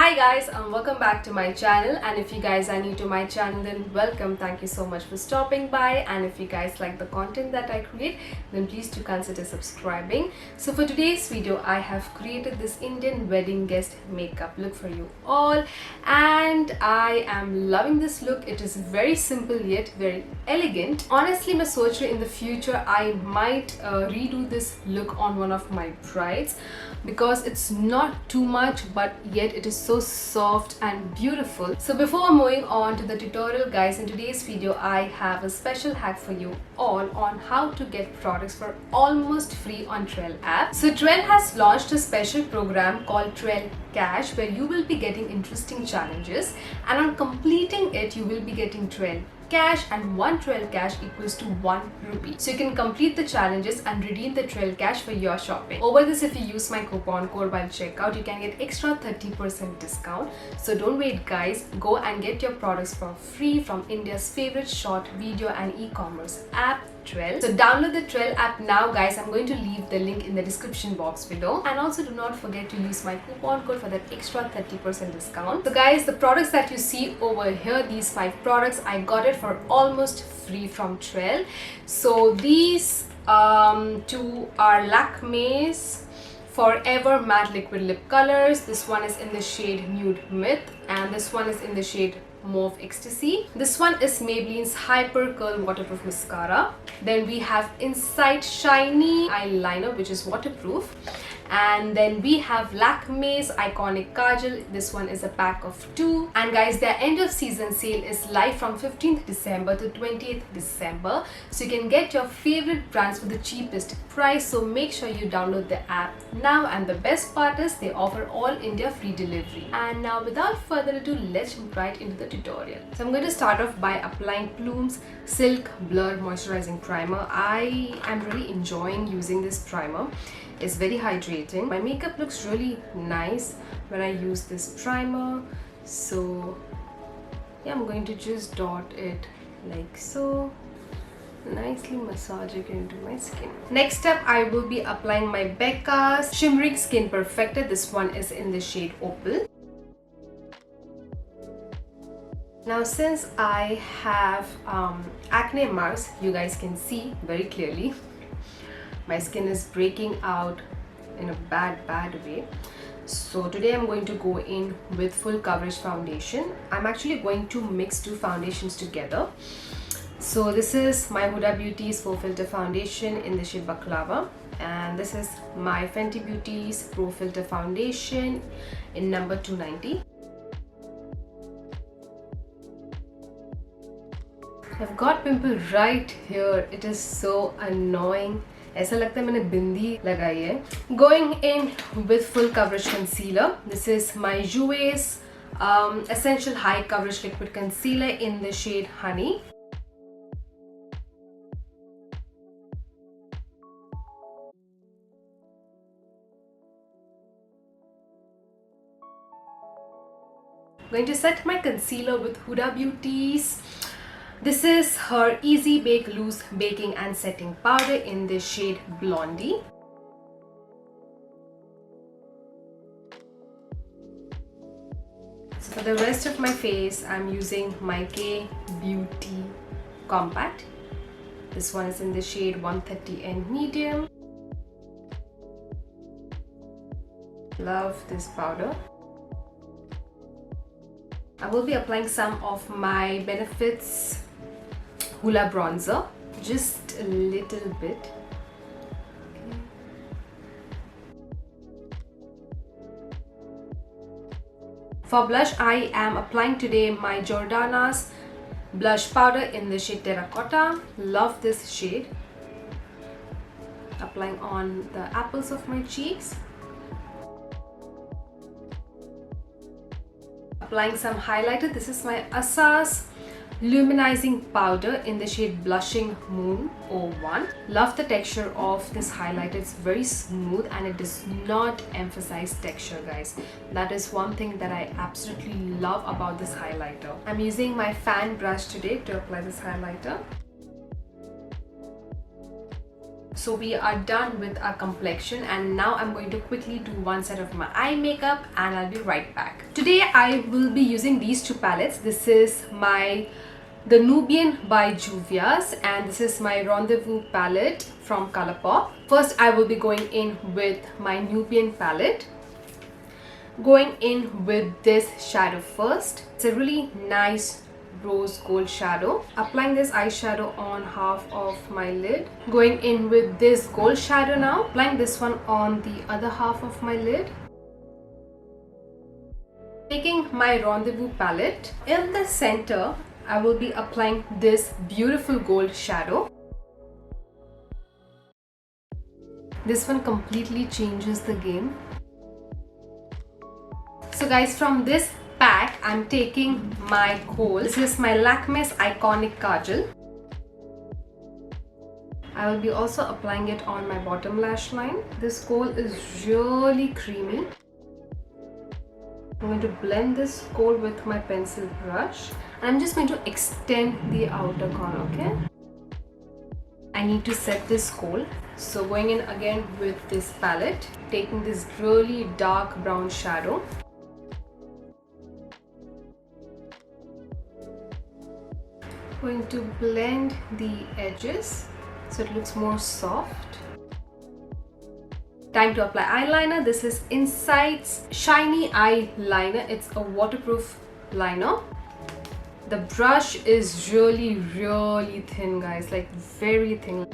Hi guys, and welcome back to my channel. And if you guys are new to my channel, then welcome. Thank you so much for stopping by. And if you guys like the content that I create, then please do consider subscribing. So for today's video, I have created this Indian wedding guest makeup look for you all, and I am loving this look. It is very simple yet very elegant. Honestly, मैं सोच रही in the future I might redo this look on one of my brides, because it's not too much but yet it is so soft and beautiful. So before moving on to the tutorial guys, in today's video I have a special hack for you all on how to get products for almost free on Trell app. So Trell has launched a special program called Trell Cash, where you will be getting interesting challenges, and on completing it you will be getting Trell Cash, and 1 Trell Cash equals to 1 rupee. So you can complete the challenges and redeem the Trell Cash for your shopping. Over this, if you use my coupon code while checkout, you can get extra 30% discount. So don't wait guys, go and get your products for free from India's favorite short video and e-commerce app, Trell. So download the Trell app now guys. I'm going to leave the link in the description box below, and also do not forget to use my coupon code for that extra 30% discount. So guys, the products that you see over here, these 5 products, I got it for almost free from Trell. So these 2 are Lakme's Forever Matte Liquid Lip Colors. This one is in the shade Nude Myth, and this one is in the shade Mauve Ecstasy. This one is Maybelline's Hyper Curl Waterproof Mascara. Then we have Inside Shiny Eyeliner, which is waterproof. And then we have Lakme's Iconic Kajal. This one is a pack of 2. And guys, their end of season sale is live from 15th December to 20th December. So you can get your favorite brands for the cheapest price. So make sure you download the app now. And the best part is they offer all India free delivery. And now without further ado, let's jump right into the tutorial. So I'm going to start off by applying Plume's Silk Blur Moisturizing Primer. I am really enjoying using this primer. It's very hydrating. My makeup looks really nice when I use this primer. So yeah, I'm going to just dot it like so, nicely massage it into my skin. Next up, I will be applying my Becca's Shimmering Skin Perfector. This one is in the shade Opal. Now since I have acne marks, you guys can see very clearly. My skin is breaking out in a bad way. So today I'm going to go in with full coverage foundation. I'm actually going to mix 2 foundations together. So this is my Huda Beauty's Faux Filter Foundation in the shade Baklava, and this is my Fenty Beauty's Pro Filter Foundation in number 290. I've got pimple right here. It is so annoying. ऐसा लगता है मैंने बिंदी लगाई है. Going in with full coverage concealer. This is my Jouer's Essential High Coverage Liquid Concealer in the shade Honey. I'm going to set my concealer with Huda Beauty's. This is her Easy Bake Loose Baking and Setting Powder in the shade Blondie. So for the rest of my face, I'm using my K Beauty Compact. This one is in the shade 130 and Medium. Love this powder. I will be applying some of my Benefit's Hoola bronzer, just a little bit. Okay. For blush, I am applying today my Jordana's blush powder in the shade Terracotta. Love this shade. Applying on the apples of my cheeks. Applying some highlighter. This is my Asa's Luminizing Powder in the shade Blushing Moon 01. Love the texture of this highlighter. It's very smooth and it does not emphasize texture guys. That is one thing that I absolutely love about this highlighter. I'm using my fan brush today to apply this highlighter. So we are done with our complexion, and now I'm going to quickly do one set of my eye makeup and I'll be right back. Today I will be using these two palettes. This is the NUBIAN by Juvias and this is my Rendezvous palette from Colourpop. First I will be going in with my NUBIAN palette. Going in with this shadow first. It's a really nice rose gold shadow. Applying this eyeshadow on half of my lid. Going in with this gold shadow now. Applying this one on the other half of my lid. Taking my Rendezvous palette. In the center, I will be applying this beautiful gold shadow. This one completely changes the game. So guys, from this pack, I'm taking my kohl. This is my Lakme's iconic Kajal. I will be also applying it on my bottom lash line. This kohl is really creamy. I'm going to blend this kohl with my pencil brush. I'm just going to extend the outer corner, okay? I need to set this kohl. So going in again with this palette, taking this really dark brown shadow. Going to blend the edges so it looks more soft. Time to apply eyeliner. This is Insight's Shiny Eyeliner. It's a waterproof liner. The brush is really thin, guys, like very thin.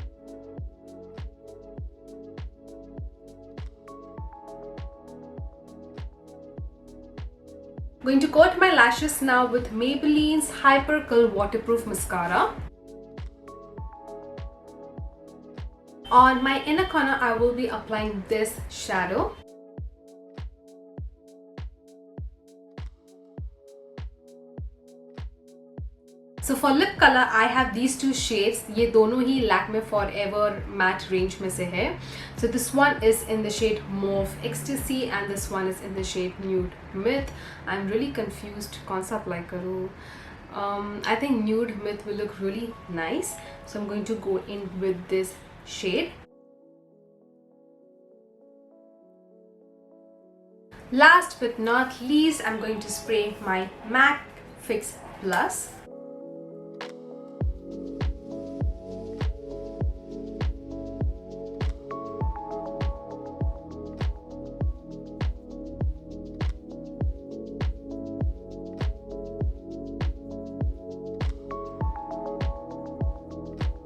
Going to coat my lashes now with Maybelline's Hyper Curl Waterproof Mascara. On my inner corner, I will be applying this shadow. So for lip color, I have these two shades. ये दोनों ही Lakme Forever Matte range में से है. So this one is in the shade Mauve Ecstasy and this one is in the shade Nude Myth. I'm really confused कौन सा apply करूँ. I think Nude Myth will look really nice. So I'm going to go in with this shade. Last but not least, I'm going to spray my MAC Fix Plus.